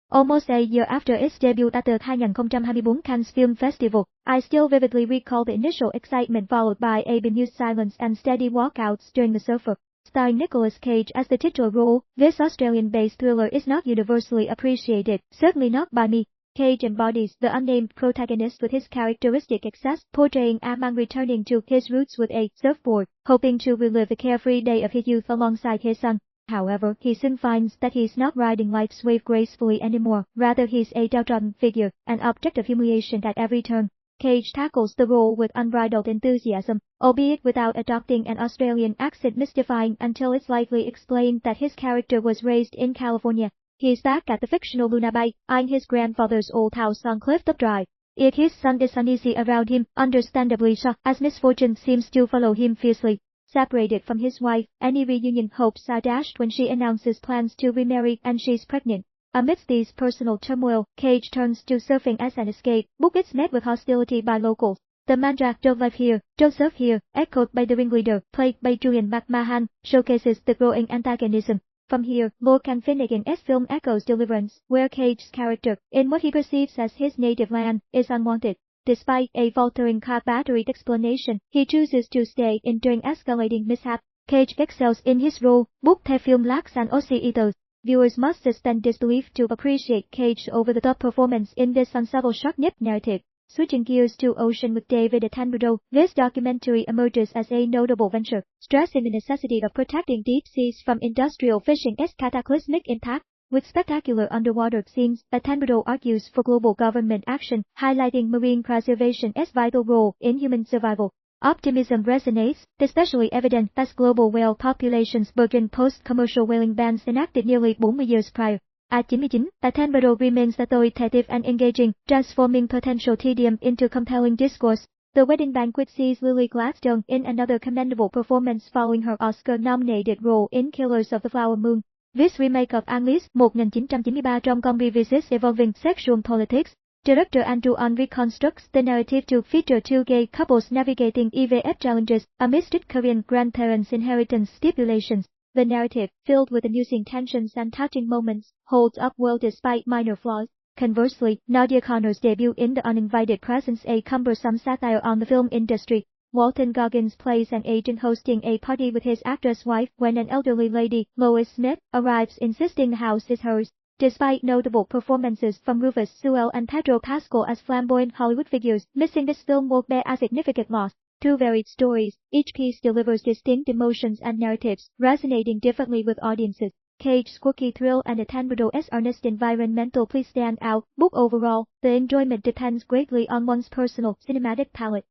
Almost a year after its debut at the 2024 Cannes Film Festival, I still vividly recall the initial excitement followed by a bemused silence and steady walkouts during The Surfer. Starring Nicolas Cage as the titular role, this Australian-based thriller is not universally appreciated, certainly not by me. Cage embodies the unnamed protagonist with his characteristic excess, portraying a man returning to his roots with a surfboard, hoping to relive the carefree day of his youth alongside his son. However, he soon finds that he's not riding life's wave gracefully anymore, rather he's a downtrodden figure, an object of humiliation at every turn. Cage tackles the role with unbridled enthusiasm, albeit without adopting an Australian accent, mystifying until it's likely explained that his character was raised in California. He's back at the fictional Luna Bay, eyeing his grandfather's old house on Clifftop Drive. Yet his son is uneasy around him, understandably so, as misfortune seems to follow him fiercely. Separated from his wife, any reunion hopes are dashed when she announces plans to remarry and she's pregnant. Amidst these personal turmoil, Cage turns to surfing as an escape, but it's met with hostility by locals. The mantra "Don't live here, don't surf here," echoed by the ringleader, played by Julian McMahon, showcases the growing antagonism. From here, Logan Finnegan's film echoes Deliverance, where Cage's character, in what he perceives as his native land, is unwanted. Despite a faltering car-battered explanation, he chooses to stay in during escalating mishap. Cage excels in his role, but the film lacks an Aussie ethos. Viewers must suspend disbelief to appreciate Cage's over-the-top performance in this unsubtle shark-nipped narrative. Switching gears to Ocean with David Attenborough, this documentary emerges as a notable venture, stressing the necessity of protecting deep seas from industrial fishing's cataclysmic impact. With spectacular underwater scenes, Attenborough argues for global government action, highlighting marine preservation's vital role in human survival. Optimism resonates, especially evident as global whale populations burgeon post-commercial whaling bans enacted nearly 40 years prior. At 99, Attenborough remains authoritative and engaging, transforming potential tedium into compelling discourse. The Wedding Banquet sees Lily Gladstone in another commendable performance following her Oscar-nominated role in Killers of the Flower Moon. This remake of Ang Lee's 1993 rom-com revisits evolving sexual politics. Director Andrew Ahn reconstructs the narrative to feature two gay couples navigating IVF challenges amidst Korean grandparents' inheritance stipulations. The narrative, filled with amusing tensions and touching moments, holds up well despite minor flaws. Conversely, Nadia Connor's debut in The Uninvited presents a cumbersome satire on the film industry. Walton Goggins plays an agent hosting a party with his actress wife when an elderly lady, Lois Smith, arrives insisting the house is hers. Despite notable performances from Rufus Sewell and Pedro Pascal as flamboyant Hollywood figures, missing this film will bear a significant loss. Two varied stories, each piece delivers distinct emotions and narratives, resonating differently with audiences. Cage's quirky thrill and Attenborough's earnest environmental pleas stand out, but overall, the enjoyment depends greatly on one's personal cinematic palette.